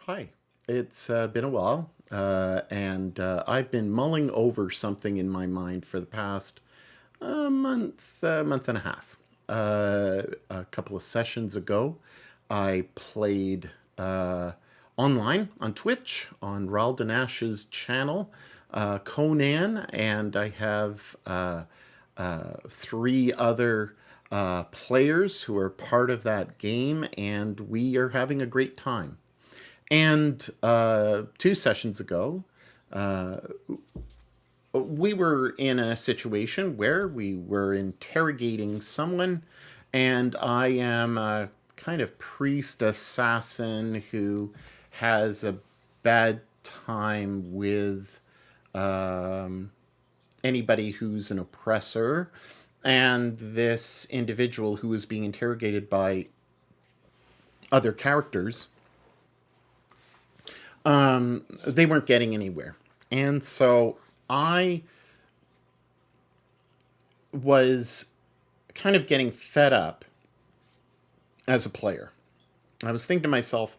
Hi. It's been a while, and I've been mulling over something in my mind for the past month and a half. A couple of sessions ago, I played online on Twitch on Ralden Ash's channel, Conan, and I have three other players who are part of that game, and we are having a great time. And two sessions ago, we were in a situation where we were interrogating someone, and I am a kind of priest assassin who has a bad time with anybody who's an oppressor. And this individual who was being interrogated by other characters, they weren't getting anywhere. And so I was kind of getting fed up as a player. I was thinking to myself,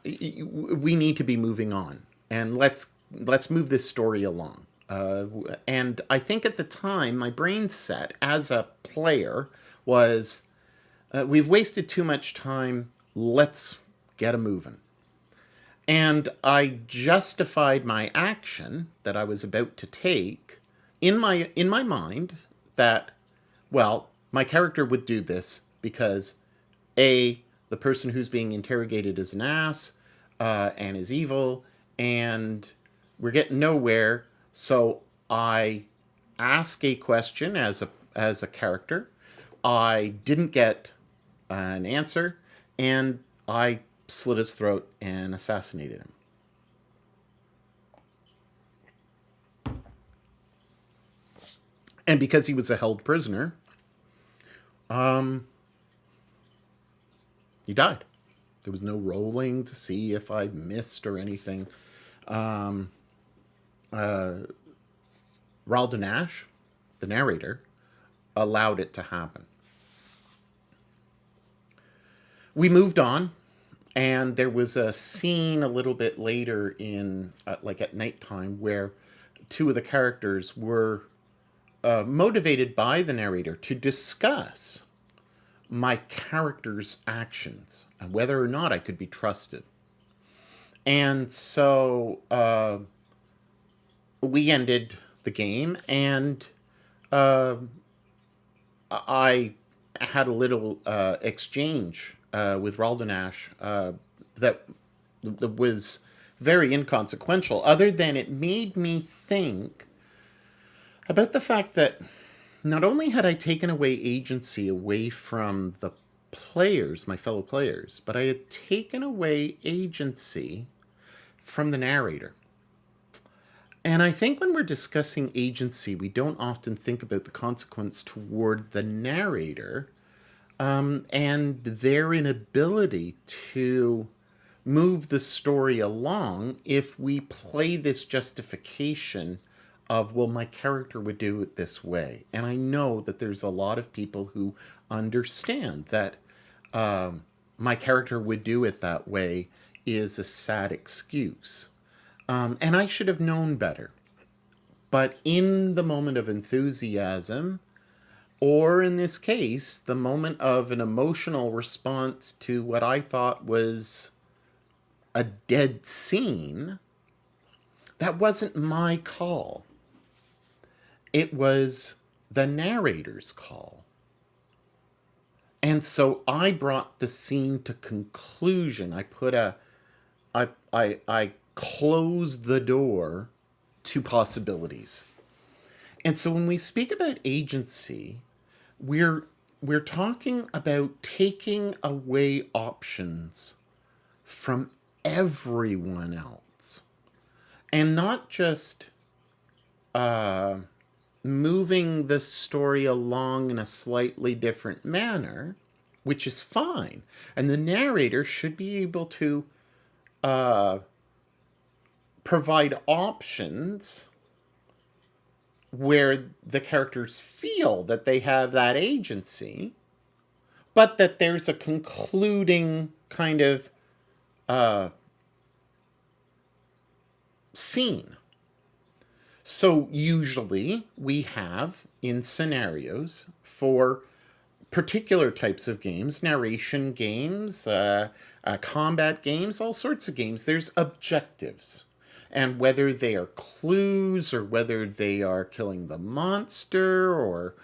we need to be moving on, and let's move this story along. And I think at the time, my brain set as a player was, we've wasted too much time. Let's get a moving. And I justified my action that I was about to take in my mind that, well, my character would do this because A, the person who's being interrogated is an ass and is evil, and we're getting nowhere. So I ask a question as a character. I didn't get an answer, and I slit his throat and assassinated him. And because he was a held prisoner, he died. There was no rolling to see if I missed or anything. Ralden Ash, the narrator, allowed it to happen. We moved on, and there was a scene a little bit later in, like at nighttime, where two of the characters were motivated by the narrator to discuss my character's actions and whether or not I could be trusted. And so we ended the game, and I had a little exchange with Raldenash that was very inconsequential, other than it made me think about the fact that not only had I taken away agency away from the players, my fellow players, but I had taken away agency from the narrator. And I think when we're discussing agency, we don't often think about the consequence toward the narrator and their inability to move the story along if we play this justification of, well, my character would do it this way. And I know that there's a lot of people who understand that my character would do it that way is a sad excuse. And I should have known better. But in the moment of enthusiasm, or in this case, the moment of an emotional response to what I thought was a dead scene, that wasn't my call. It was the narrator's call. And so I brought the scene to conclusion. I closed the door to possibilities. And so when we speak about agency, we're talking about taking away options from everyone else, and not just moving the story along in a slightly different manner, which is fine. And the narrator should be able to provide options where the characters feel that they have that agency, but that there's a concluding kind of scene. So usually we have in scenarios for particular types of games, narration games, combat games, all sorts of games, there's objectives. And whether they are clues or whether they are killing the monster or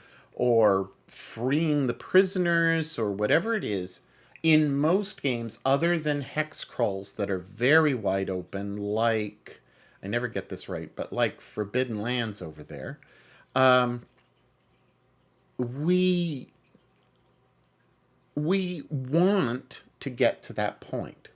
freeing the prisoners or whatever it is, in most games other than hex crawls that are very wide open, like I never get this right, but like Forbidden Lands over there, we we want to get to that point.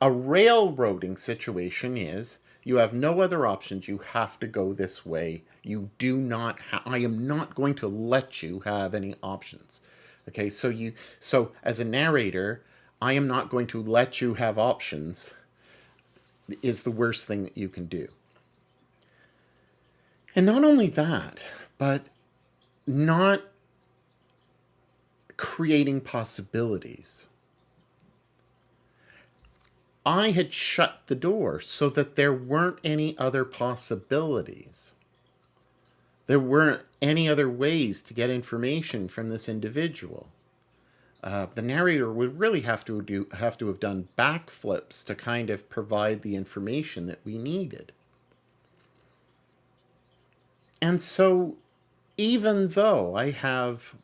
A railroading situation is you have no other options. You have to go this way. You do not. I am not going to let you have any options. Okay, so as a narrator, I am not going to let you have options. Is the worst thing that you can do. And not only that, but not creating possibilities. I had shut the door so that there weren't any other possibilities. There weren't any other ways to get information from this individual. The narrator would really have to have done backflips to kind of provide the information that we needed. And so, even though I have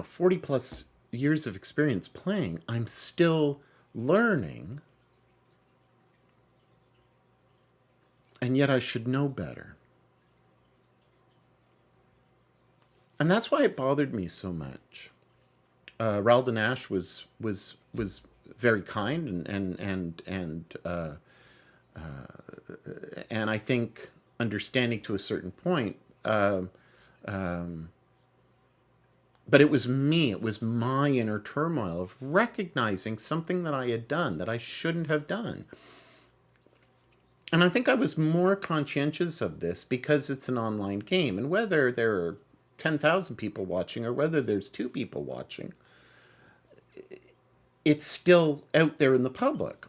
40 plus years of experience playing, I'm still learning, and yet I should know better. And that's why it bothered me so much. Ralden Ash was very kind and I think understanding to a certain point. But it was me. It was my inner turmoil of recognizing something that I had done that I shouldn't have done. And I think I was more conscientious of this because it's an online game. And whether there are 10,000 people watching or whether there's 2 people watching, it's still out there in the public.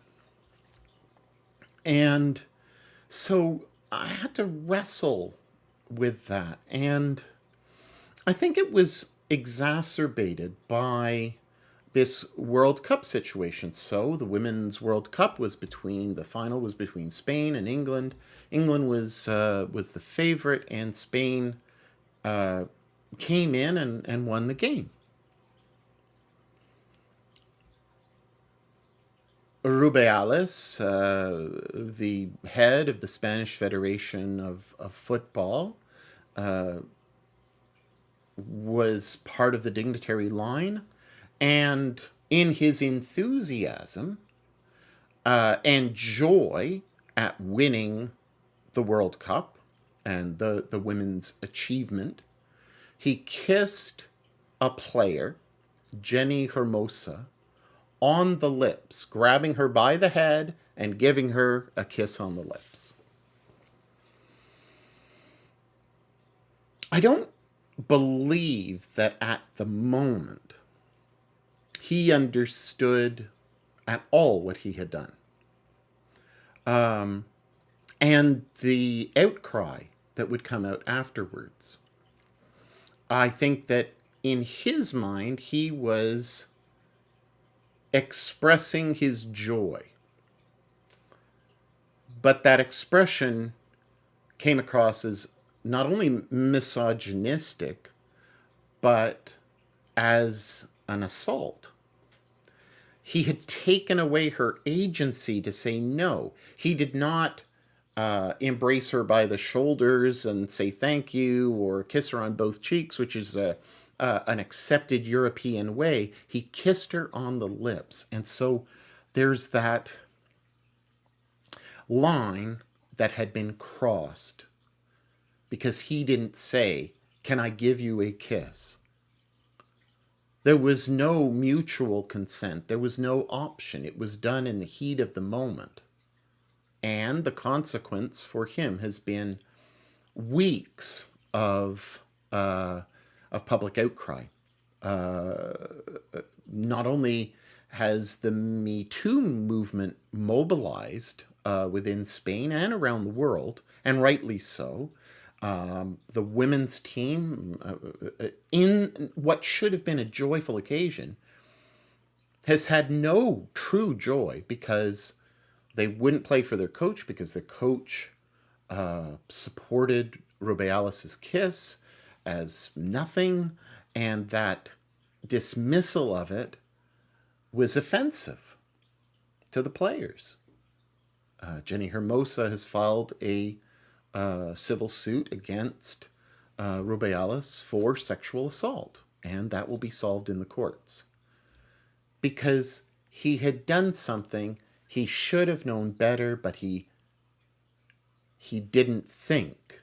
And so I had to wrestle with that. And I think it was exacerbated by this World Cup situation. So the Women's World Cup was the final was between Spain and England. England was the favorite, and Spain came in and won the game. Rubiales, the head of the Spanish Federation of Football, was part of the dignitary line, and in his enthusiasm and joy at winning the World Cup and the women's achievement, he kissed a player, Jenny Hermosa, on the lips, grabbing her by the head and giving her a kiss on the lips. I don't believe that at the moment he understood at all what he had done. And the outcry that would come out afterwards. I think that in his mind, he was expressing his joy. But that expression came across as not only misogynistic, but as an assault. He had taken away her agency to say no. He did not embrace her by the shoulders and say thank you or kiss her on both cheeks, which is an accepted European way. He kissed her on the lips. And so there's that line that had been crossed because he didn't say, "Can I give you a kiss?" There was no mutual consent. There was no option. It was done in the heat of the moment. And the consequence for him has been weeks of public outcry. Not only has the Me Too movement mobilized within Spain and around the world, and rightly so. The women's team, in what should have been a joyful occasion, has had no true joy because they wouldn't play for their coach because their coach supported Rubiales' kiss as nothing, and that dismissal of it was offensive to the players. Jenny Hermosa has filed a civil suit against Rubiales for sexual assault, and that will be solved in the courts. Because he had done something he should have known better, but he didn't think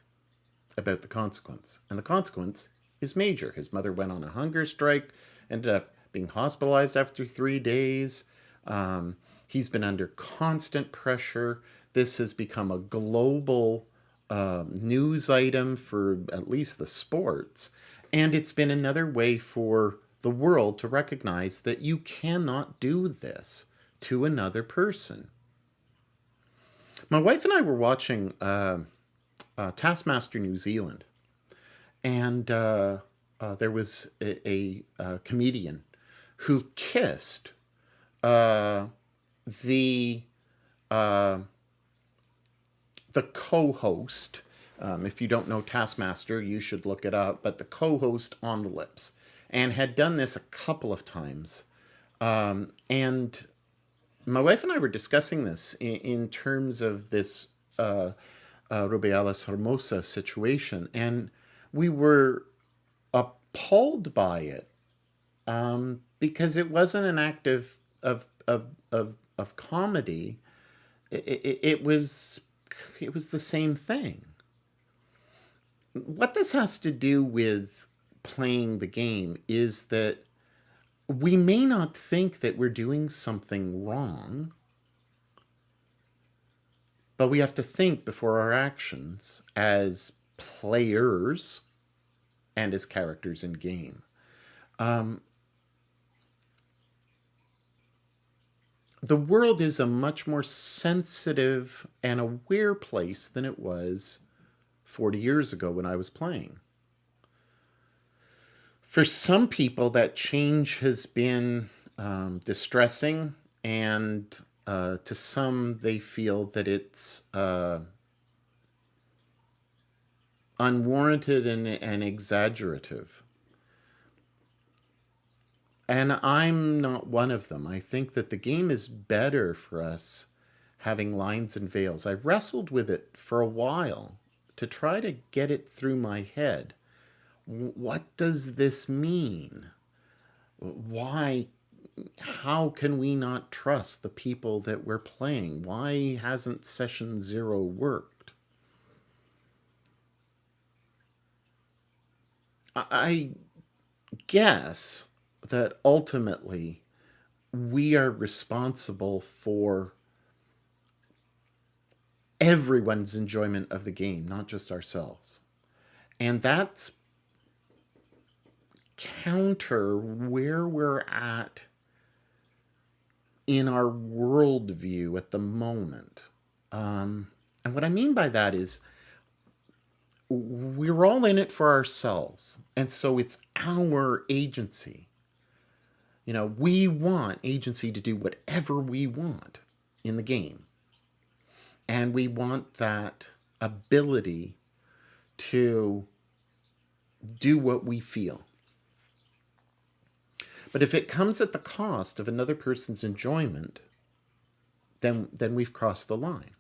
about the consequence. And the consequence is major. His mother went on a hunger strike, ended up being hospitalized after 3 days. He's been under constant pressure. This has become a global news item for at least the sports. And it's been another way for the world to recognize that you cannot do this to another person. My wife and I were watching Taskmaster New Zealand, and there was a comedian who kissed the co-host. If you don't know Taskmaster, you should look it up. But the co-host on the lips, and had done this a couple of times. And my wife and I were discussing this in terms of this Rubiales Hermosa situation, and we were appalled by it because it wasn't an act of comedy. It was the same thing. What this has to do with playing the game is that we may not think that we're doing something wrong, but we have to think before our actions as players and as characters in game. The world is a much more sensitive and aware place than it was 40 years ago when I was playing. For some people, that change has been distressing, and to some, they feel that it's unwarranted and exaggerative. And I'm not one of them. I think that the game is better for us having lines and veils. I wrestled with it for a while to try to get it through my head. What does this mean? Why? How can we not trust the people that we're playing? Why hasn't session 0 worked? I guess that ultimately we are responsible for everyone's enjoyment of the game, not just ourselves. And that's counter where we're at in our worldview at the moment. And what I mean by that is we're all in it for ourselves. And so it's our agency. You know, we want agency to do whatever we want in the game. And we want that ability to do what we feel. But if it comes at the cost of another person's enjoyment, then we've crossed the line.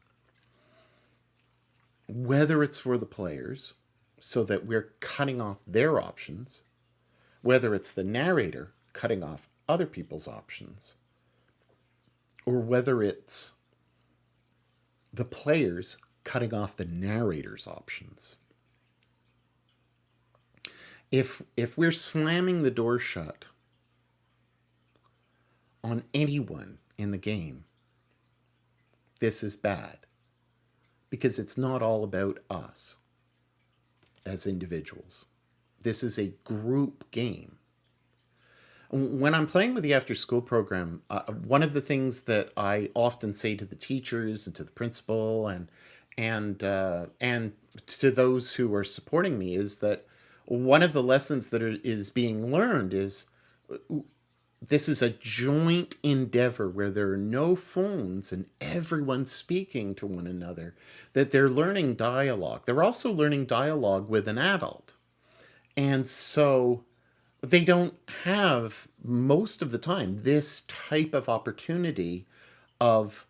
Whether it's for the players, so that we're cutting off their options, whether it's the narrator cutting off other people's options, or whether it's the players cutting off the narrator's options. If we're slamming the door shut on anyone in the game, this is bad, because it's not all about us as individuals. This is a group game. When I'm playing with the after school program, one of the things that I often say to the teachers and to the principal and to those who are supporting me is that one of the lessons that is being learned is this is a joint endeavor where there are no phones and everyone's speaking to one another, that they're learning dialogue. They're also learning dialogue with an adult. And so they don't have most of the time this type of opportunity of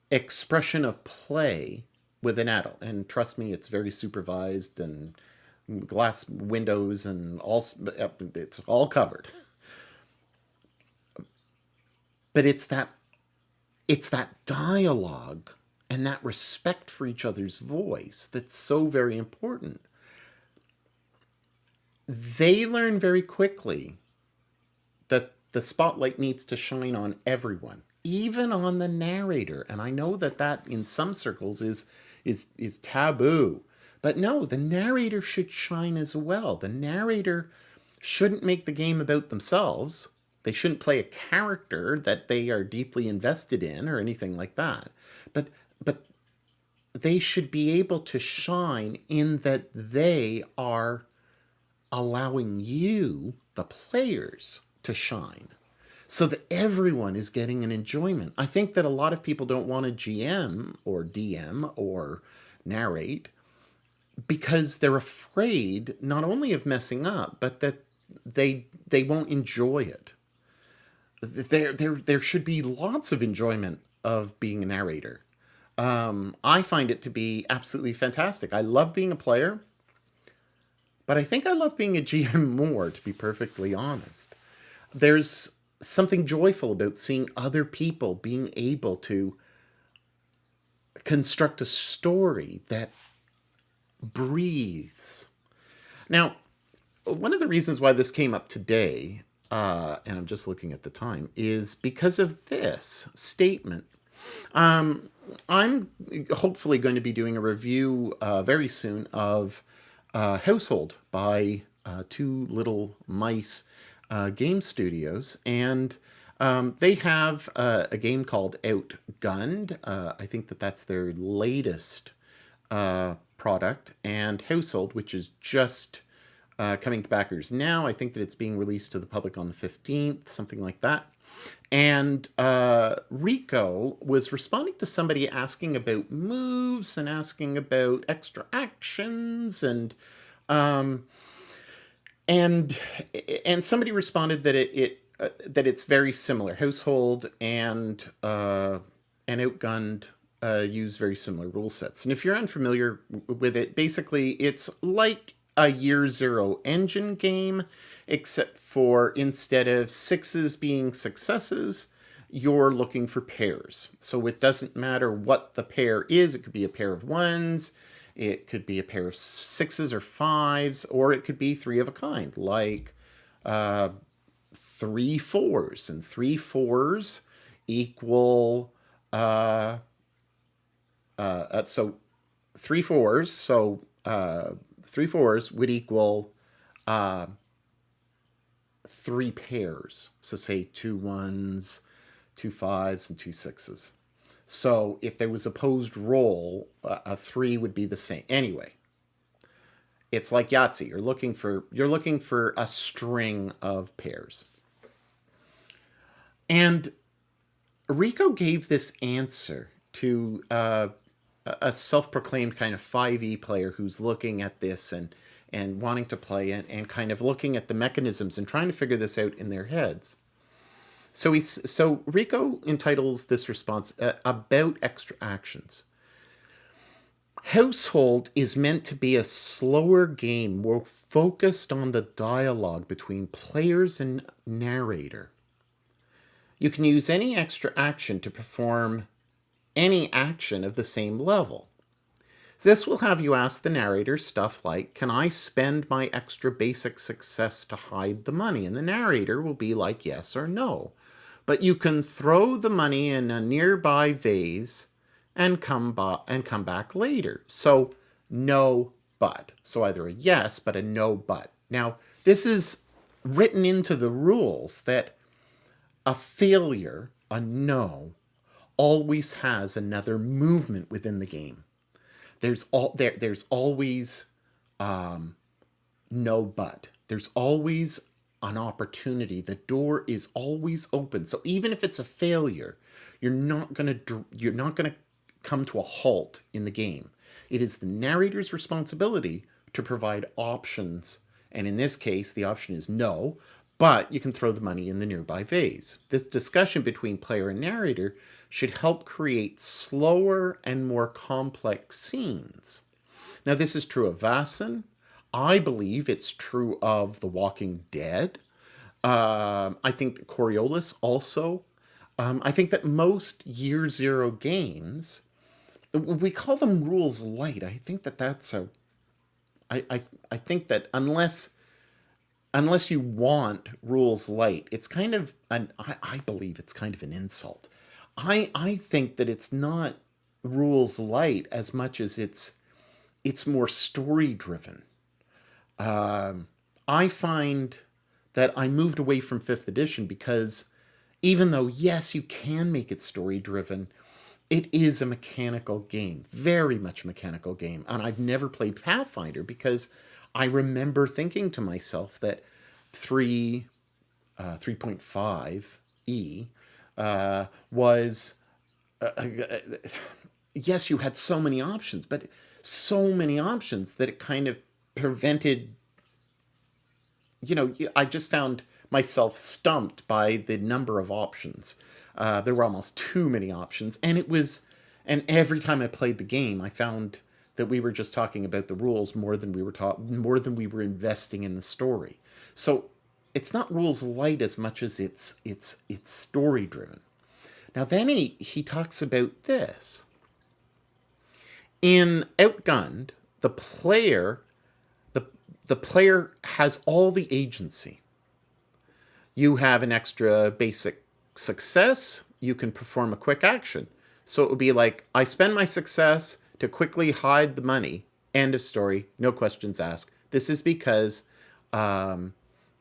expression of play with an adult. And trust me, it's very supervised and glass windows and all, it's all covered. But it's that dialogue and that respect for each other's voice that's so very important. They learn very quickly that the spotlight needs to shine on everyone, even on the narrator. And I know that that in some circles is taboo. But no, the narrator should shine as well. The narrator shouldn't make the game about themselves. They shouldn't play a character that they are deeply invested in or anything like that. But they should be able to shine in that they are allowing you, the players, to shine so that everyone is getting an enjoyment. I think that a lot of people don't want to GM or DM or narrate because they're afraid not only of messing up, but that they won't enjoy it. There should be lots of enjoyment of being a narrator. I find it to be absolutely fantastic. I love being a player, but I think I love being a GM more, to be perfectly honest. There's something joyful about seeing other people being able to construct a story that breathes. Now, one of the reasons why this came up today, and I'm just looking at the time, is because of this statement. I'm hopefully going to be doing a review very soon of Household by Two Little Mice game studios, and they have a game called Outgunned. I think that that's their latest product, and Household, which is just coming to backers now. I think that it's being released to the public on the 15th, something like that. And Rico was responding to somebody asking about moves and asking about extra actions um, and and somebody responded that that it's very similar. Household and Outgunned use very similar rule sets. And if you're unfamiliar with it, basically it's like a Year Zero engine game, except for instead of sixes being successes, you're looking for pairs. So it doesn't matter what the pair is. It could be a pair of ones, it could be a pair of sixes or fives, or it could be three of a kind, like three fours. And three fours equal so three fours. So three fours would equal three pairs. So say two ones, two fives, and two sixes. So if there was opposed roll, a three would be the same. Anyway, it's like Yahtzee. You're looking for a string of pairs. And Rico gave this answer to a self-proclaimed kind of 5e player who's looking at this and wanting to play it and kind of looking at the mechanisms and trying to figure this out in their heads. So Rico entitles this response about extra actions. Household is meant to be a slower game more focused on the dialogue between players and narrator. You can use any extra action to perform any action of the same level. This will have you ask the narrator stuff like, can I spend my extra basic success to hide the money? And the narrator will be like, yes or no. But you can throw the money in a nearby vase and come back later. So no but. So either a yes, but a no but. Now, this is written into the rules that a failure, a no, always has another movement within the game. There's always no but. There's always an opportunity. The door is always open. So even if it's a failure, you're not going to come to a halt in the game. It is the narrator's responsibility to provide options. And in this case, the option is no, but you can throw the money in the nearby vase. This discussion between player and narrator should help create slower and more complex scenes. Now, this is true of Vaesen. I believe it's true of The Walking Dead. I think that Coriolis also. I think that most Year Zero games, we call them rules light. I think that that's a. I think that unless you want rules light, it's kind of I believe it's kind of an insult. I think that it's not rules light as much as it's more story driven. I find that I moved away from fifth edition because even though, yes, you can make it story driven, it is a mechanical game, very much a mechanical game. And I've never played Pathfinder because I remember thinking to myself that 3.5E was, yes, you had so many options, but so many options that it kind of prevented, I just found myself stumped by the number of options. There were almost too many options, and every time I played the game, I found that we were just talking about the rules more than we were investing in the story. So it's not rules light as much as it's story driven. Now then he talks about this in Outgunned. The player has all the agency. You have an extra basic success. You can perform a quick action. So it would be like, I spend my success to quickly hide the money. End of story. No questions asked. This is because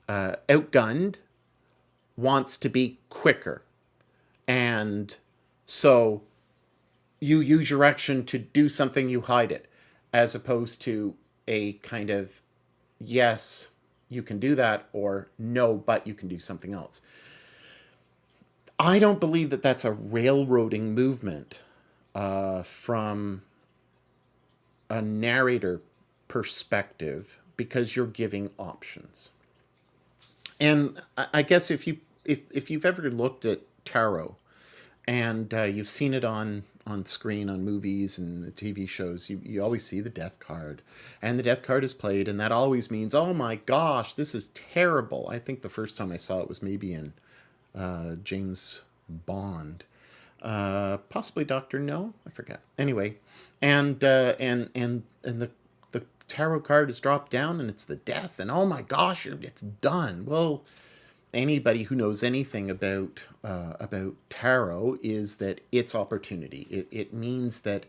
Outgunned wants to be quicker. And so you use your action to do something, you hide it, as opposed to a kind of yes, you can do that, or no, but you can do something else. I don't believe that that's a railroading movement from a narrator perspective because you're giving options. And I guess if you've ever looked at tarot and you've seen it on screen on movies and TV shows, you always see the death card, and the death card is played, and that always means, oh my gosh, this is terrible. I think the first time I saw it was maybe in James Bond, possibly Doctor No, I forget. Anyway, and the tarot card is dropped down, and it's the death, and oh my gosh, it's done. Well, anybody who knows anything about tarot is that it's opportunity. It means that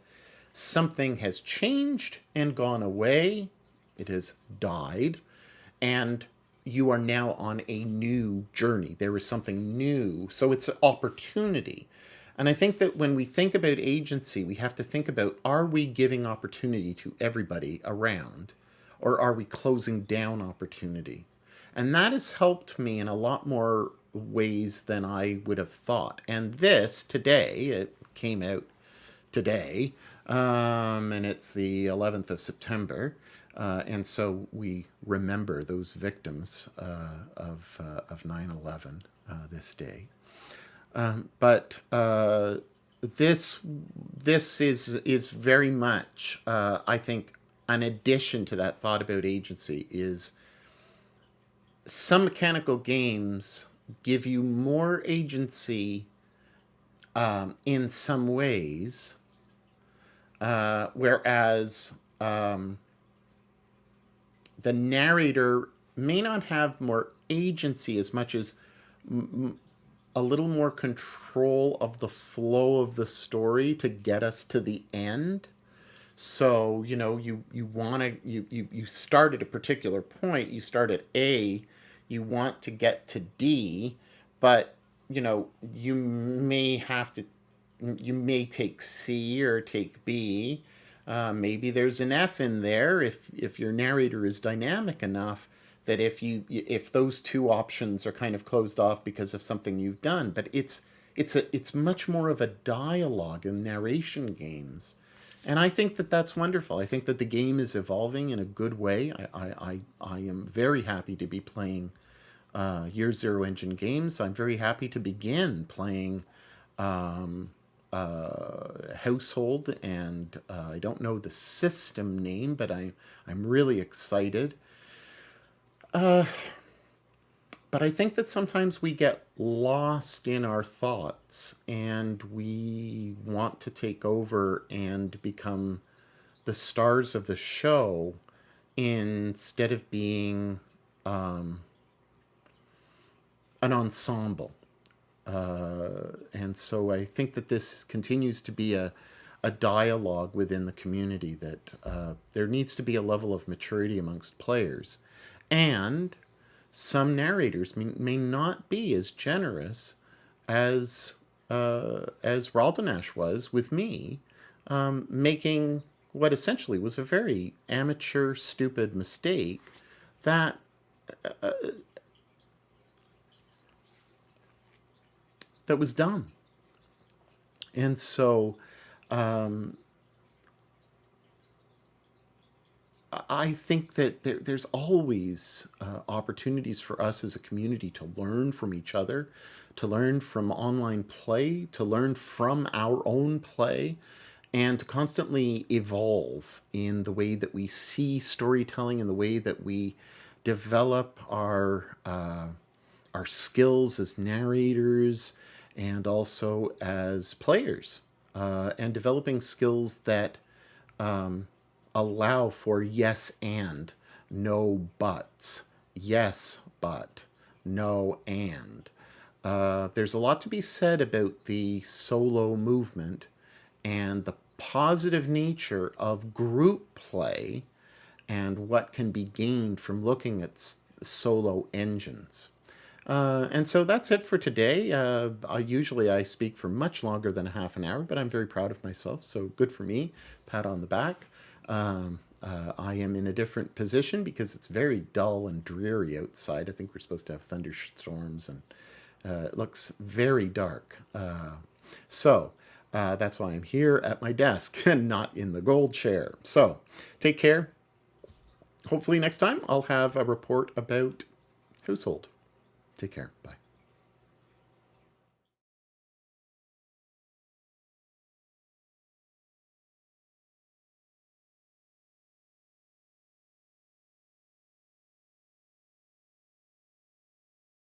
something has changed and gone away. It has died, and you are now on a new journey. There is something new, so it's an opportunity. And I think that when we think about agency, we have to think about, are we giving opportunity to everybody around, or are we closing down opportunity? And that has helped me in a lot more ways than I would have thought. And this today, it came out today, and it's the 11th of September. And so we remember those victims of 9/11 this day. But this is very much, I think, an addition to that thought about agency is some mechanical games give you more agency in some ways, whereas the narrator may not have more agency as much as a little more control of the flow of the story to get us to the end. So, you start at a particular point, you start at A, you want to get to D, but you know, you may take C or take B. Maybe there's an F in there if your narrator is dynamic enough that if those two options are kind of closed off because of something you've done. But it's much more of a dialogue in narration games, and I think that that's wonderful. I think that the game is evolving in a good way. I am very happy to be playing Year Zero Engine games. I'm very happy to begin playing Household, and I don't know the system name, but I'm really excited. But I think that sometimes we get lost in our thoughts and we want to take over and become the stars of the show instead of being an ensemble. And so I think that this continues to be a dialogue within the community, that there needs to be a level of maturity amongst players. And some narrators may not be as generous as Raldenash was with me, making what essentially was a very amateur, stupid mistake that that was dumb. And so I think that there's always opportunities for us as a community to learn from each other, to learn from online play, to learn from our own play, and to constantly evolve in the way that we see storytelling, in the way that we develop our skills as narrators and also as players, and developing skills that allow for yes and, no buts, yes but, no and. There's a lot to be said about the solo movement and the positive nature of group play and what can be gained from looking at solo engines. And so that's it for today. Usually I speak for much longer than a half an hour, but I'm very proud of myself, so good for me. Pat on the back. I am in a different position because it's very dull and dreary outside. I think we're supposed to have thunderstorms, and it looks very dark. So that's why I'm here at my desk and not in the gold chair. So take care. Hopefully next time I'll have a report about Household. Take care. Bye.